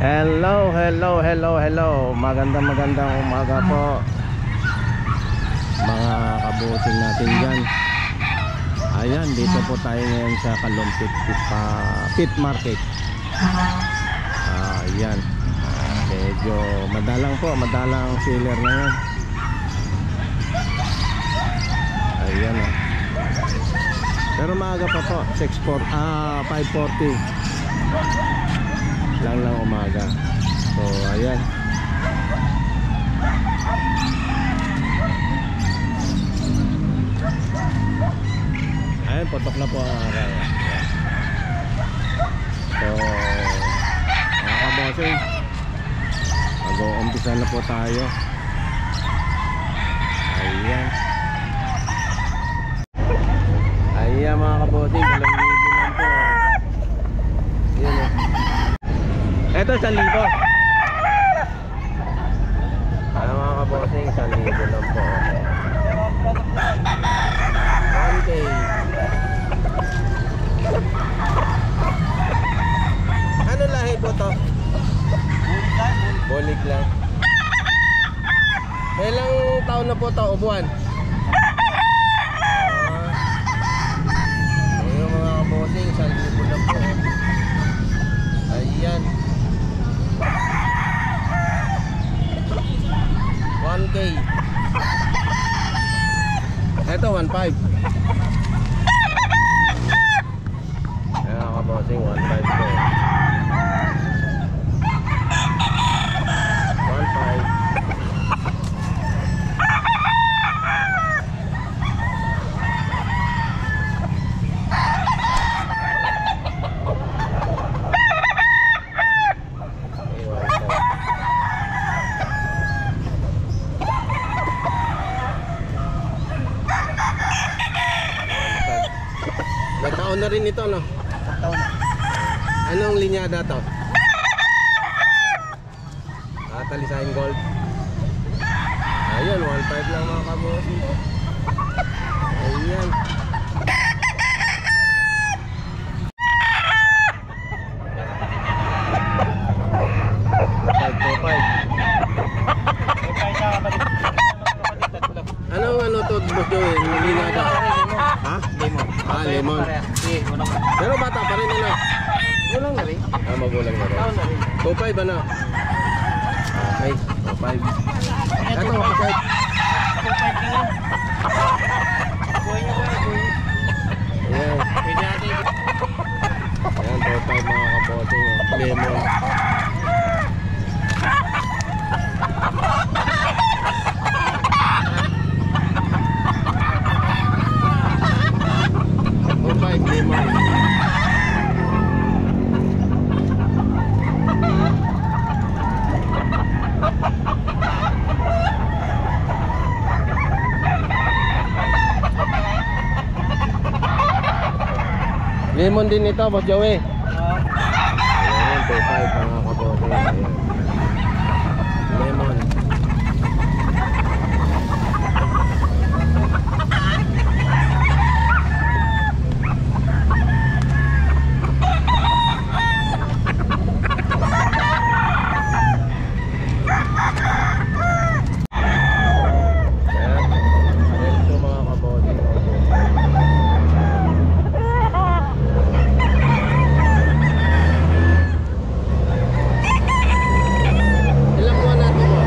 Hello, hello, hello, hello. Magandang umaga po mga kabuting natin dyan. Ayan, dito po tayo ngayon sa Kalumpit Pit Market. Ayan, medyo madalang po, madalang seller na yan. Ayan o. Pero maaga pa po, 5:40 lang umaga. So ayan, ayan, putok na po ang araw. So mga kabosing, mag-uumpisa na po tayo. Ayan, ayan mga kabosing, 2,000 lang po. Ayan o. Ito 1,000. Ano mga kabosing, 1,000 lang po. 1K. Ano lahi po to? Bulik lang. Ilang taon na po to, o buwan? Ayun mga kabosing, 1,000 lang po. Ayan, 1K. Ito 1,500. Ayan mga kabosing, 1,500 po. 1,500. Nagtaon na rin ito, no? Anong linyada to? Talisayan gold. Ayan, 1,500 lang mga kabosi. Ayan. Ano to, boss Joey? Linyada? Ha? Lemon. Lemon. Pero bata pa rin, ano? Magulang na rin. Magulang na rin. 2,500 ano? Okay, 2,500. Ito, kapag 2,500 lang. Buhay niya, buhay. Ayan. Ayan, 2,500 mga kapote. Lemon. Lemon din ito, boss Joey. Ayan, 2,500 mga kabote. Ayan, lemon. Ilang buwan na ito mo?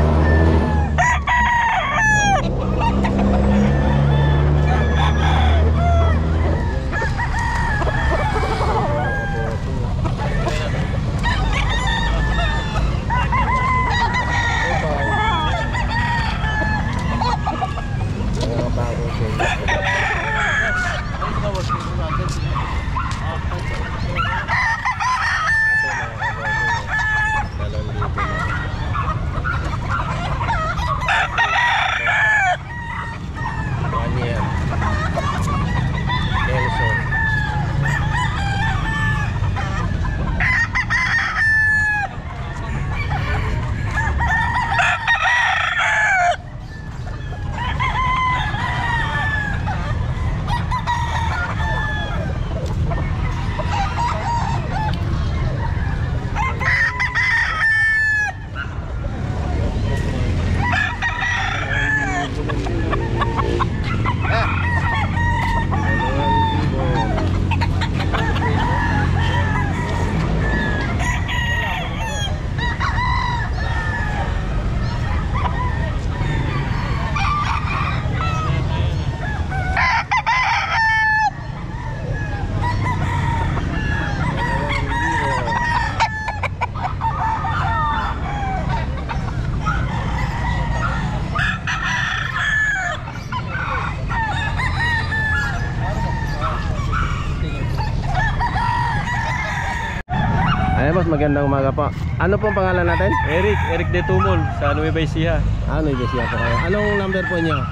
Ay boss, magandang umaga po. Ano pong pangalan natin? Eric De Tumol sa Nueva Ecija. Ano yung siya po kayo? Anong number po niyo?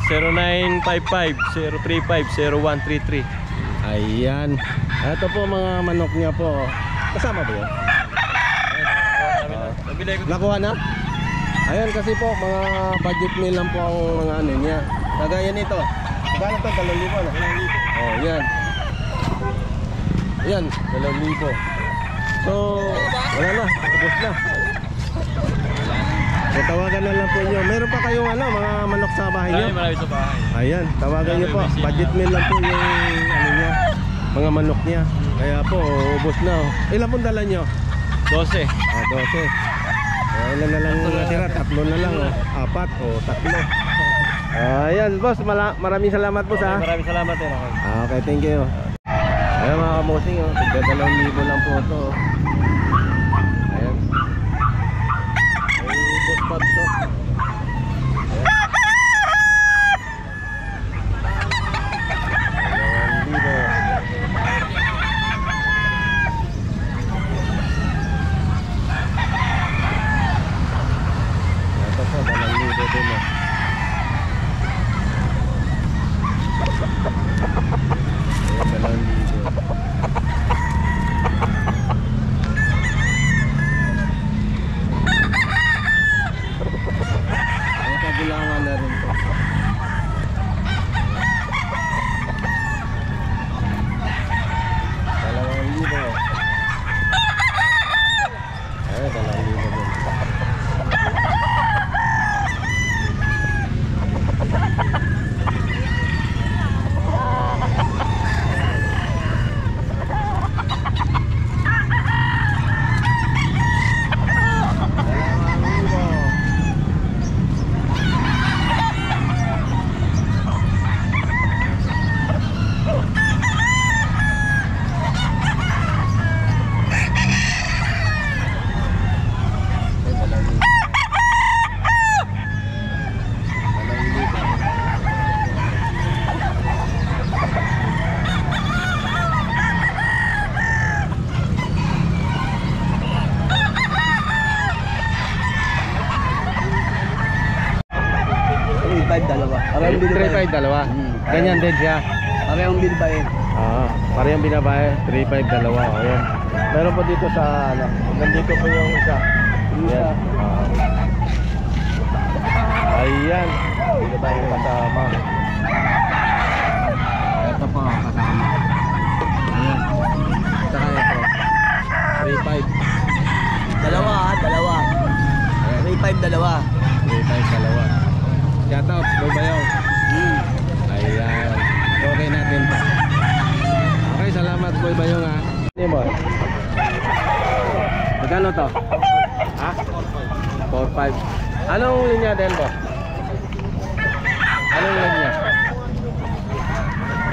0955-035-0133. Ayan. Ito po mga manok niya po. Kasama ba yun? Nakuha na? Ayan kasi po mga budget meal lang po ang mga ano niya. Kagaya nito. Magkano to? 2,000 na? Oh, yan. Yan, 2,000. So, wala na. Ubus na. So, tawagan na lang po nyo. Meron pa kayong ano, mga manok sa bahay nyo? Marami sa bahay. Ayan, tawagan nyo po. Budget meal lang po yung ano niya, mga manok niya. Kaya po, ubos na. Ilan pong dala nyo? 12. 12. Ilan na lang natira? 3 na lang. 4 o 3. Ayan, boss. Maraming salamat po sa. Maraming salamat din ako. Okay, thank you. Ayan mga kamusing, tigda 2,000 lang po ito. Ayan. Ay, boss pad to. Parehong 3,500 dalawa. Ganyan din siya. Parehong bilbae. Parehong binabae. 3,500 dalawa. Ayan. Meron po dito sa ano. Nandito po yung isa. Ayan. Ayan. Binabae yung kasama. Ito po kasama. Ayan. Saka ito. 3,500. Dalawa. 3-5 dalawa. 3,500 dalawa. Shout out, Boy Bayong. Ayan. Okay natin pa. Okay, salamat Boy Bayong ha. Ano boy? Magkano to? Ha? 4,500. Anong linya din boy? Anong linya?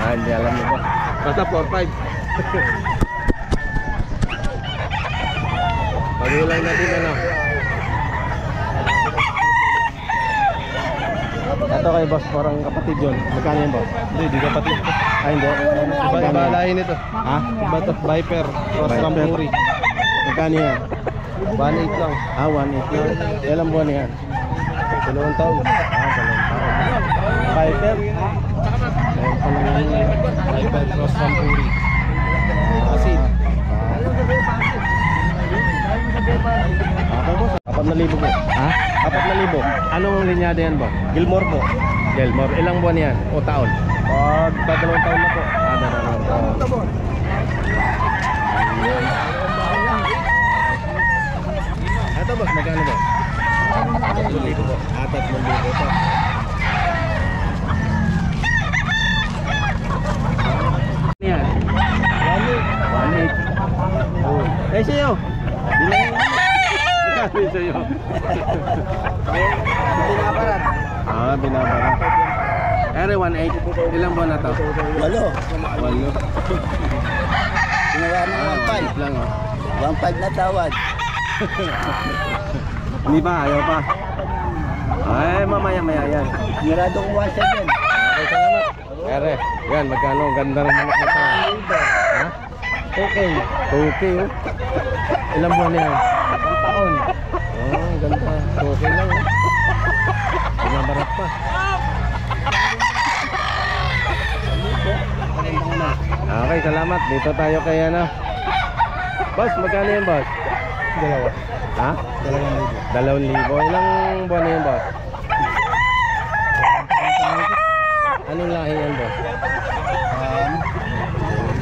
Hindi alam mo po. Basta 4,500. Pagulang natin ano. Ito kay boss, parang kapatid yun. Magkano yun boss? Hindi kapatid. Hindi. Iba lahi nito. Ha? Iba to, Viper. Cross Rampuri. Magkano yan? 1.8 lang. 1,800 lang. Ilang buwan yan? 2 taon. 2 taon. Viper? Ayun pa lang yun. Viper Cross Rampuri. Asid. Okay boss. 4,000 po. Ha? 4,000. Anong linyada yan boss? Gilmore po. Gilmore. Ilang buwan yan? O taon? Pag 2 taon na po. 2 taon. Ito boss, magkano ba? 3,000 po. 3,000 ito. Yan. 1,800. Eh sa'yo? Bilangin mo. Magkano sa'yo? Binabarat. Binabarat. Ere 1,800. Ilang buwan na to? 8. 8. Ginawa ng 1,500 lang oh. 1.5 na tawad. Hindi pa, ayaw pa. Ay, mamaya-maya yan. Mirado ko 1.7. Okay, salamat. Ere, yan, magkano? Ganda rin manok na to. Ha? Okay. 2K oh. Ilang buwan na yan? Ang taon. Oh, ang ganda. Okay lang eh. Pinabarat pa. Okay, salamat. Dito tayo kay ano. Boss, magkano yan, boss? Dalawa. Ha? 2,000. Ilang buwan na yan, boss? Anong lahi yan, boss?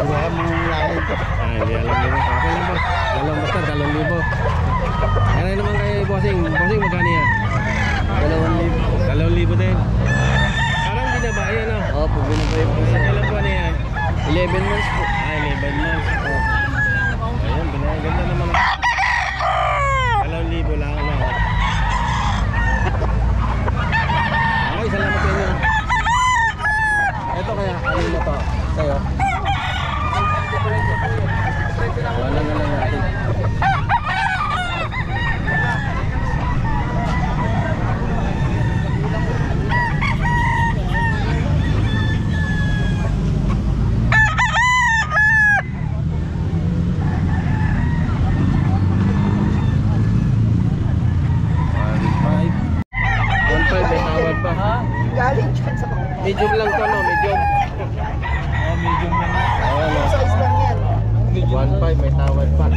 Wala mong lahi ito. Hindi alam nyo. Okay lang, boss. Basta 2,000. Ano naman kay bossing? Bossing, magkano yan? 2,000 din. Parang binaba yan, ah. Opo, binabay po siya. Ilang buwan na yan? 11 months po. 11 months. Ayan, binaganda naman. 2,000 lang na. Okay, salamat sa inyo. Ito kaya, ano na to? Sa'yo? Wala na lang natin. Galing dyan sa Medium lang to, no? Medium. Medium lang. Ayan, no? size lang yan. 1.5, may tawad pa.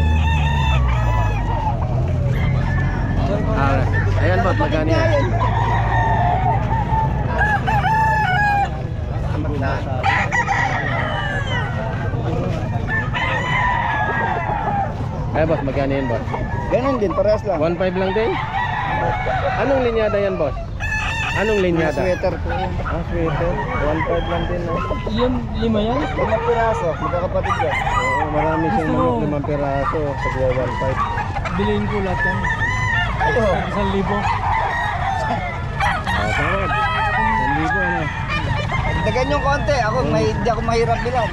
Ayan, bot, magkano yan? Ayan, boss, magkano yan, boss? Ganun din, parehas lang. 1.5 lang din? Anong linyada yan, boss? Anong linyada? Sweater po yun. Ah, sweater. 1.5 lang din, no? Yung 5 yan? 5 piraso, magkakapatid yan. Oo, marami siyang Gusto mo? mga 5 piraso. Pagwa 1.5. Bilhin ko lahat yan. Ano? 1,000. Ah, tawad. 1,000, ano? Dagan yung konti. Ako, hindi ako mahirap bilan.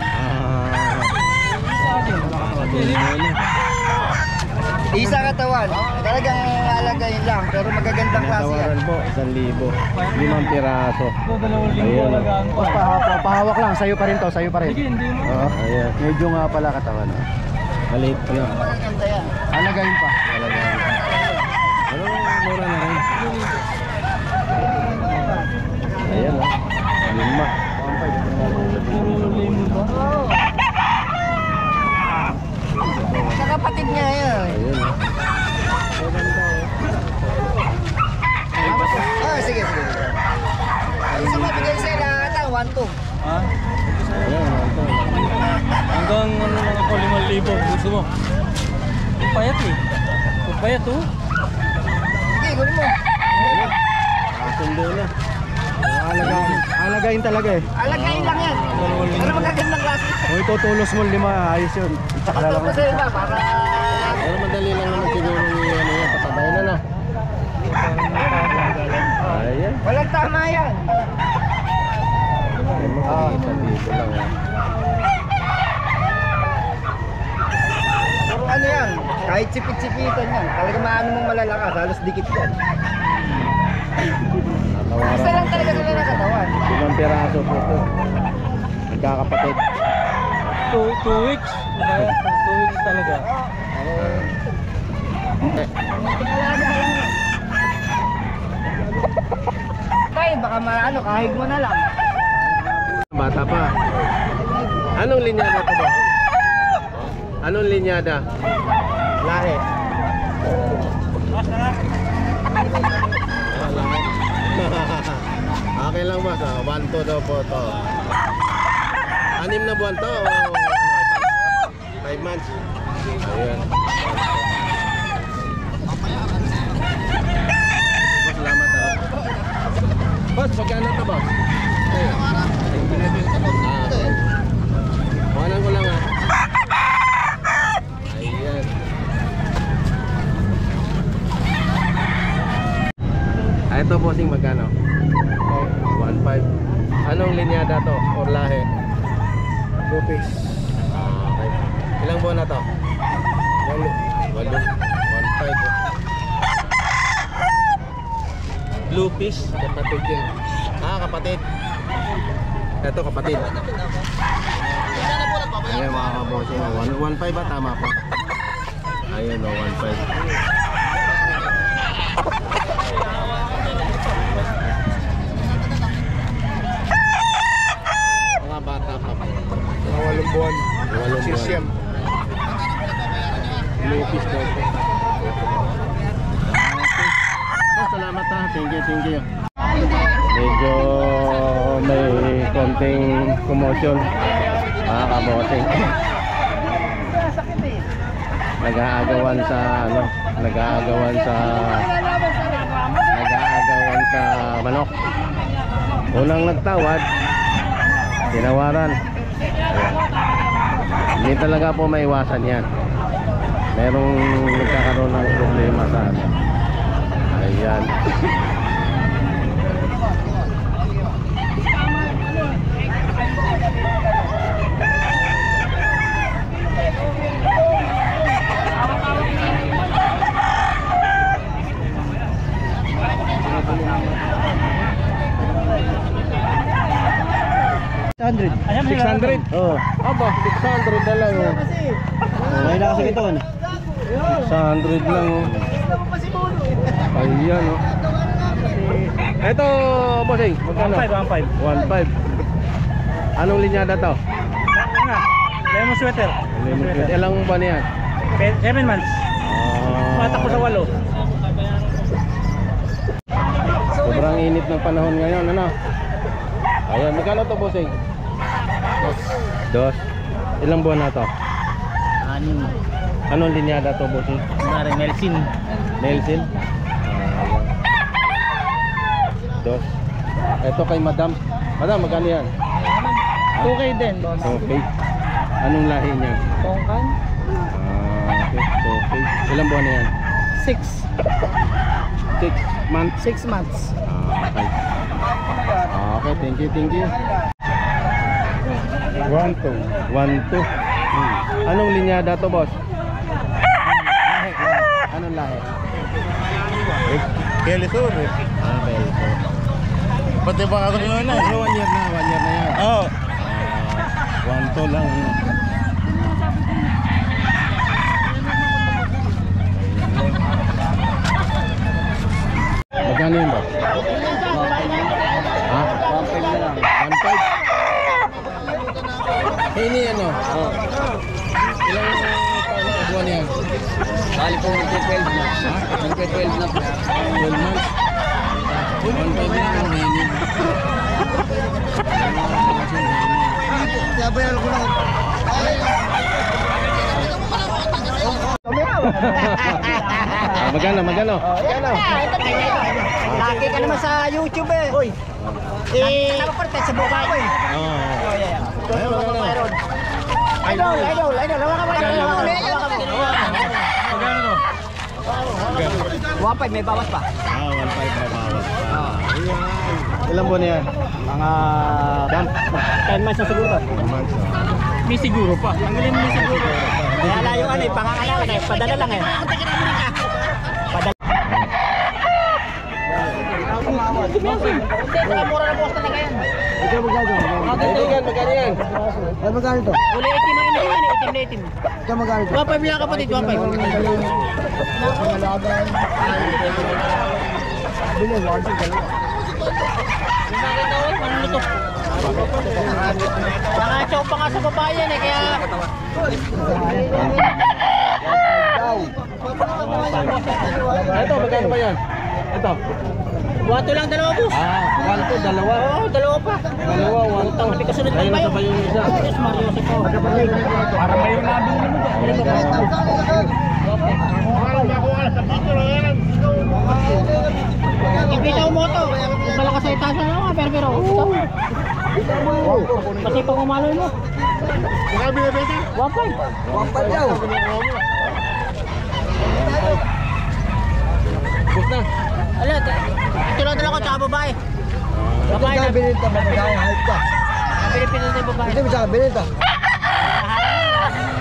Isa katawan. Talagang alagayin lang, pero magagandang klase yan. Natawaran po, 1,000. 5 piraso. Ito, 2,000 Ayan. alagaan ko. Pahawak lang, sa'yo pa rin to, sa'yo pa rin. Sige, hindi mo. Oo, ayan. Medyo nga pala katawan. Maliit pa lang. Magaganda yan. Alagayin pa. Talaga. Ano, mura na rin. Ayan, oh. 5. Puro limo ba? Kakapatid niya yan. Ayan, oh. Sige. Isa mabigay sa ilata, 1-2. Ha? Ayan, ito. Hanggang ano lang ako, 5,000. Gusto mo? Ang payat eh. Ang payat oh. Sige, gawin mo. Kasundo na. Alagayin talaga eh. Alagayin lang yan. Pero magagandang klase. Kung itutulos mo 5, ayos yun. Ito ko sa iba para... Pero madali lang naman siguro ni ano yan. Patabay na, no? Ayan. Walang tama yan. Dito lang, ah. Pero ano yan, kahit sipit-sipitan yan, talaga maano mong malalakas, halos dikit yan. Natawaran. Isa lang talaga sila ng katawan. 5 piraso po ito. Nagkakapatid. 2 weeks. 2 weeks talaga. Kaya baka maano, kahig mo na lang. Bata pa. Anong linyada to ba? Anong linyada? Lahi. Okay lang ba? 1-2 daw po to. 6 na buwan to o 5 months? Ayan. Boss, salamat ako. Boss, magkano to boss? Ayan. Okay. Kuhanan ko lang ah. Ayan. Ito bossing magkano? 1.5. Anong linyada to? Or lahi? Rupees. Okay. Ilang buwan na to? 8. 1.5. Blue fish, kapatid yun. Ah, kapatid. Ito kapatid. Ayan mga kabossing. 1.5 ba? Tama po. Ayun, 1.5. Mga bata pa po. Mga 8 buwan. 8 buwan. Sisiyam. Lupis daw po. Salamat ha. Thank you. Medyo may konting commotion. Mga kamoting. Nag-aagawan sa manok. Unang nagtawad, tinawaran. Ayan. Hindi talaga po maiwasan yan. Merong nagkakaroon ng problema sa ano. Ayan. Ayan, 600? Oo. Aba, 600 na lang. Oh. May nakasag ito. 600 lang. Oh. Ayan, oh. Ito, bossing. Magkano? 1.5. 1.5. Anong linyada to? Lemon sweater. Ilang buwan yan? 7 months. Matak ko sa 8. Sobrang init ng panahon ngayon, ano? Ayan, magkano to, bossing? 2. Ilang buwan na to? 6. Anong linyada to, bossing? Mare Melsin. Nelson? 2. Ito kay madam. Madam, magkano yan? 2K din. Okay. Anong lahi niya? Tongkan. Okay. Ilang buwan na yan? 6 months? 6 months. Okay. Okay, thank you. 1.2. Anong linyada to, boss? Anong lahi? Kelisur. Belisur. Pati ba ako nyo na? 1 year na yan. Oo. 1.2 lang. Magkano yun ba? Ha? 1.5 na lang. 1.5? Ini ano? Oh. Ilang buwan yan? Bali po mag-12 na. Mag-12 na po. 12 months? 1.5 lang ang hini. Sabayan ko lang. Magkano? Lagi ka naman sa YouTube eh. Uy. Nakaparte sa buka ko eh. Oo. Idol. Hawa ka ba? Magkano to? 1.5 may bawas pa. 1.5 na bawas pa. Ilang buwan yan? Mga 10 months na siguro. 10 months. May siguro pa. Ang galing may siguro. Kaya layo ano eh, pangangalawan eh. Padala lang eh. Padala. Mura na bukas talaga yan. Kaibigan, magkano yan? Ano magkano ito? Uli itim ang inahin, itim na itim. Ito magkano ito? 1.5 lang kapatid, 1.5. Mga chow pa nga sa babae yan eh, kaya... Ito, magkano ba yan? Ito. 1.2 lang, dalawa po. 1.2, dalawa. Oo, dalawa pa. Dalawa, 1.2. May kasunod pa Ayun ba na yun? sabay yung isa. Diyos Mario, si po. Para may nabili mo dyan. Ipitaw mo to. Malakas sa itasan na mga pero. Kasi pag umaloy mo. Saka binibenta? 1.5 daw. Bus na. Ala, ito lang dala ko tsaka babae. Babae na. Binenta mo na ang hype ka. Pilipinas na babae. Hindi mo siya binenta.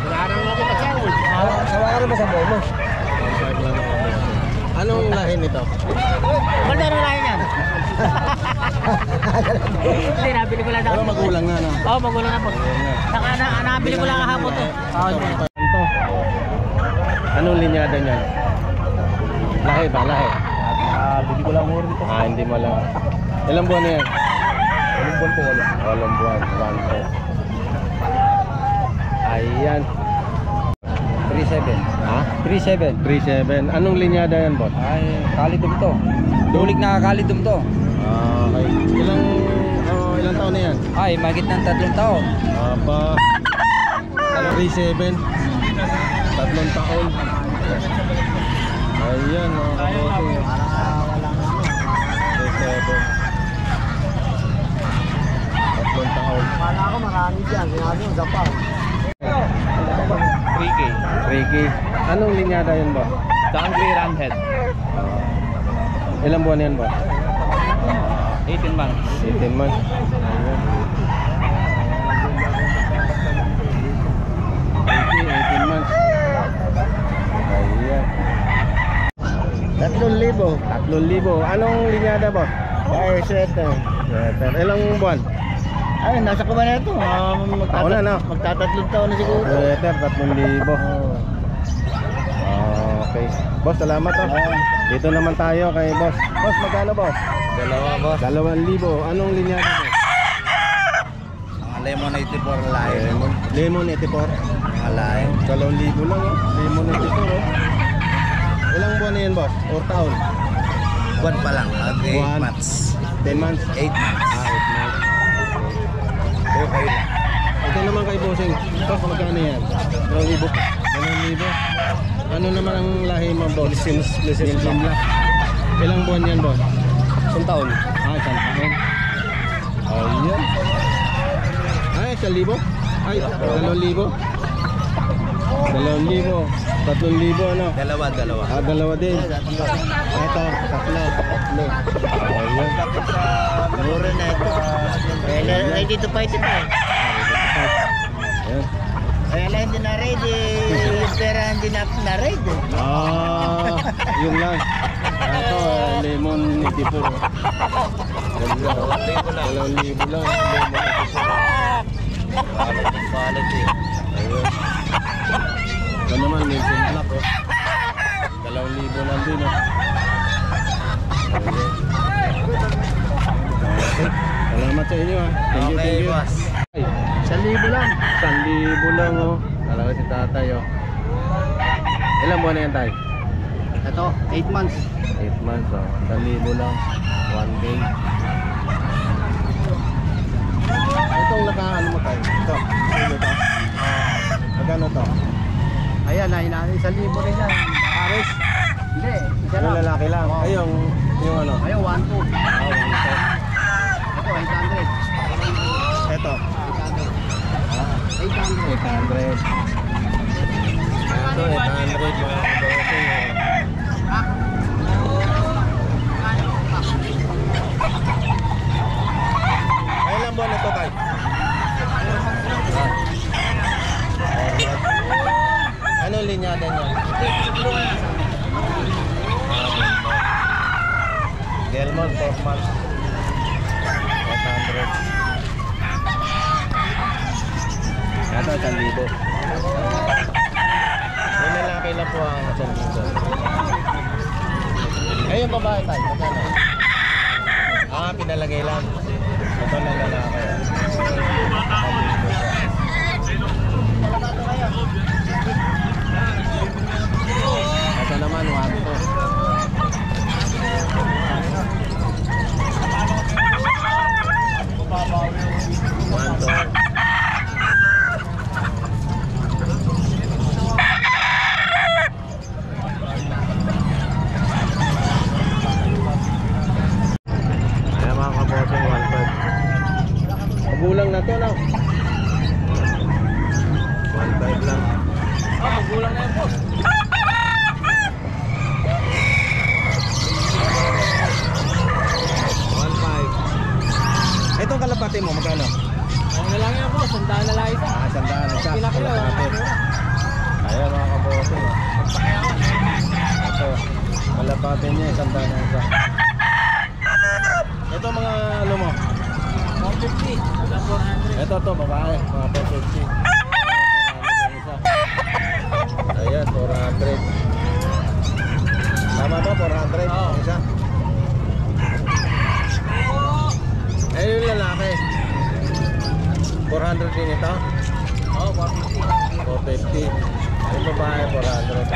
Larang mo ko pa siya. Sawa ka naman sa buhay mo. 1.5 lang. Anong lahi nito? Magkano lang yan? Hindi, nabili ko lang Pero magulang na, no? Oo, magulang na po. Nabili ko lang kahapon to. Ito. Anong linyada niyan? Lahi ba? Lahi? Bili ko lang mura dito. Hindi mo lang. Ilang buwan na yan? Walang buwan po wala. Walang buwan. 1 Ayan. 3-7. Ha? 3-7. 3.7. Anong linyada yan, boss? Ay, kalidum to. Dulig na kalidum to. Okay. Ilang taon na yan? Ay, magit ng 3 taon. Aba. 3.7. 3 taon. Ayan, mga kabote. 3.7. 3 taon. Kala ko marami dyan. Sinabi mo, Zapal. 3K. 3K. Anong linyada yun, boss? Sangri Ramhead. Ilang buwan na yan, boss? 18 months. 18 months. Ayan. 18 months. Ayan. 3,000. 3,000. Anong linyada, boss? Ay, sweater. Sweater. Ilang buwan? Ay, nasa ko ba na ito? Taon na, no? Magtatatlong taon na siguro. Sweater, 3,000. Okay. Boss, salamat, oh. Dito naman tayo kay boss. Boss, magkano, boss? Dalawa, boss. 2,000. Anong linyada, boss? Lemon 84 line. Lemon 84. Line. 2,000 lang, oh. Lemon 84, oh. Ilang buwan na yan, boss? Or taon? Buwan pa lang. 8 Buwan. months. 10 months? 8 months. 8 months. Okay lang. Ito naman kay bossing. Boss, magkano yan? 2,000. 2,000. Ano naman ang lahi mo, boss? Pilsim Black. Ilang buwan yan, boss? Isang taon. Isang taon. Ayan. Ay, 1,000? Ay, 2,000? 2,000. 3,000, ano? Dalawa. Dalawa din. Ito, tatlo. Ayan. Mura na ito. Ay, dito pa ito pa. Ayan. Ay, ala, hindi na ready. Yung pera hindi na ready. Yun lang. Ito, lemon 84. Ganda. 2,000 lang. Lemon 84. Quality. Ayun. Ito naman, Nelson Black, oh. 2,000 lang din, oh. Ayun. Okay. Salamat sa inyo, ah. Thank you. boss. Ay, 1,000 lang. 1,000 lang, oh. Talaga si tatay, oh. Ilang buwan na yan, tay? Ito, 8 months. 8 months, oh. 1,000 lang. 1 day. Itong naka-ano mo, tay? Ito. Ito. Magkano to? Ayan, ay, 1,000 rin yan. Paris. Hindi, isa Yung lang. lalaki lang. Oo. Ay, yung ano? Ayun, 1,2. Ah, 1 Ito, 800. Ito. 800. 800. Ito, 800. Mga kabote. Ay, ilang buwan na ito, tay? Anong linyada niya? Delmont, 4 months. 800. Ito, 1,000. Yung lalaki lang po ang 1,000. Ay, yung babae tayo. Magkano? Pinalagay lang. Ito na lalaki. Ito naman, 1,2. 1,2. Magulang na to, no? 1,500 lang. Magulang na yan, boss. Itong kalapati mo, magkano? Ano na lang yan, boss. Sandaan na lang isa. Sandaan isa. Pinakilo. Kalapati. Ayan, mga kabote. Ito, kalapati niya, sandaan na isa. Ito mga ano mo? 150. 400. Ito, babae, mga 450. Ayan. Ayan, 400. Tama ba? 400? Oo. Isa? Eh, yung lalaki. 400 din ito? Oo, 450. 450. Yung babae, 400.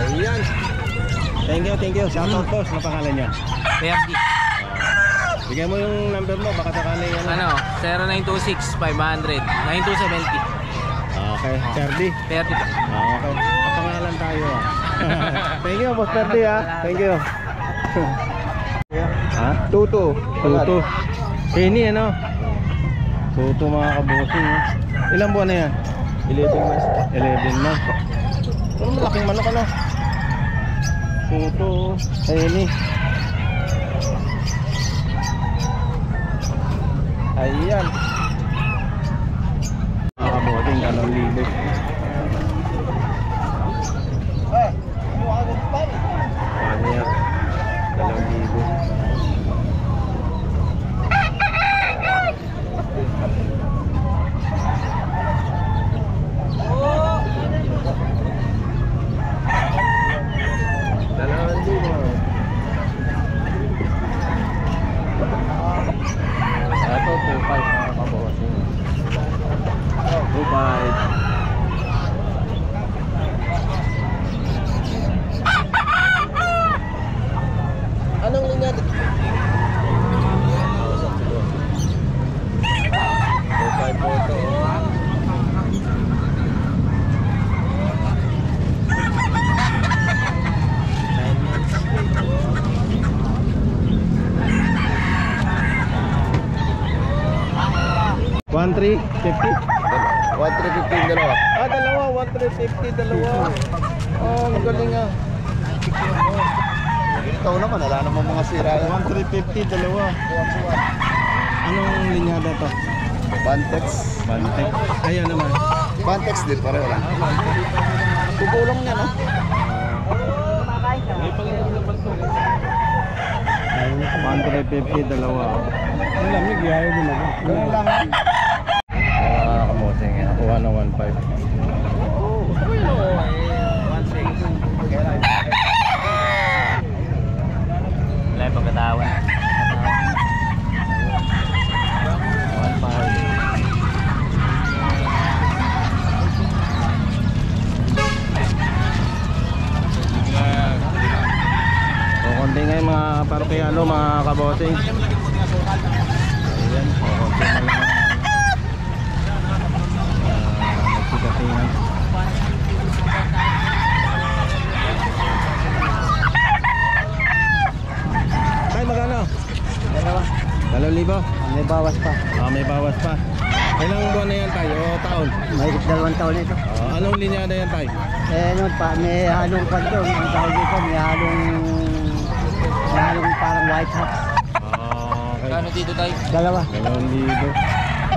Ayan. Thank you. Shoutout boss. Ano pangalan niya? Ferdi. Bigay mo yung number mo. Baka sakali yan. Ano? 0926-500. 9270. Okay. Ferdi. Ferdi to. Okay. Kapangalan tayo ah. Thank you, Boss Ferdi ah. Thank you. Ha? Tuto. Ini ano? Tuto mga kabusing. Ilang buwan na yan? 11 months. 11 months. Ano malaking manok ano? Tuto. Ini. Ayan. Mga kabusing, 2,000. Ano yan? 2,000. Ito, 2,500 mga kabosing. 2,500. Anong linya? 2,500 po ito. $1,350? 1,350 dalawa. Ah, dalawa. 1,350, dalawa. Oh, magaling ah. Ikaw naman, wala namang mga sira. 1,350, dalawa. Anong linyada to? Bantex. Bantek. Ayan naman. Bantex din, pareho lang. Kukulong niya, no? Ayun, 1,350, dalawa. Ang lamig, yayo din ako. Ganun lang. Mga kamosing yan. Kuha na 1,500. Wala yung pagkatawan. 1,500. So, konti ngayon mga parokyano, mga kabosing. Ayan, o, konti na lang. Nagsigatingan. Tay, magkano? Dalawa. 2,000? May bawas pa. Ah, may bawas pa. Ilang buwan na yan tayo? O taon? May 2 taon ito. Anong linyada yan tayo? Ano pa, may halong pa doon. Ang tawag dito, may halong parang white hat. Okay. Kano dito tayo? Dalawa. 2,000.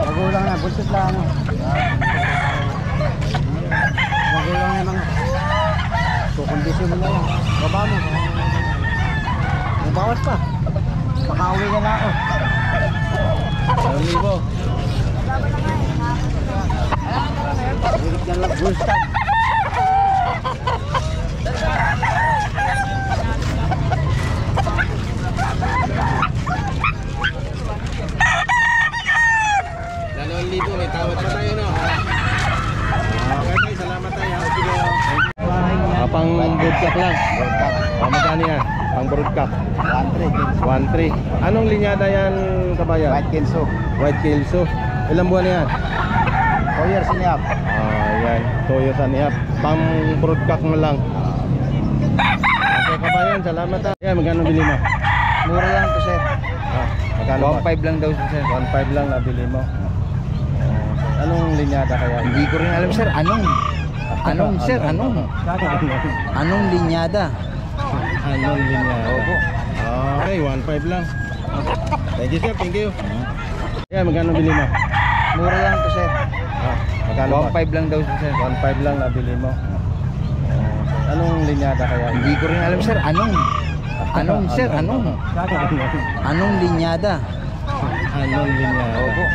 Magulang na, buntot lang ano. Magulang na mga. Kukondisyon mo na lang. Baba mo. May bawas pa. Makauwi ka na ako. 2,000. Birit na lang, gustan. Dito may tawad pa tayo no. Okay tayo, salamat tayo. Sige. Pang broadcast lang. Magkano yan? Pang broadcast. 1,300. Anong linyada yan, kabayan? White Kenso. White Kelso. Ilang buwan na yan? 2 years and a half. Yan. Toyo sa niyap. Pang broadcast mo lang. Okay kabayan, salamat tayo. Yan, magkano bili mo? Mura lang to, sir. Magkano ba? 1.5 lang daw, sir. 1,500 lang nabili mo. Anong linyada kaya? Hindi ko rin alam, sir. Anong? Anong, sir? Anong? Anong linyada? Anong linyada? Opo. Okay, 1,500 lang. Thank you sir, thank you. Yan, magkano bili mo? Mura lang to, sir. Magkano ba? 1.5 lang daw, sir. 1,500 lang nabili mo. Anong linyada kaya? Hindi ko rin alam, sir. Anong? Anong, sir? Anong? Anong linyada? Anong linyada? Opo.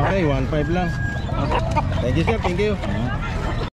Okay, 1,500 lang. Thank you sir, thank you.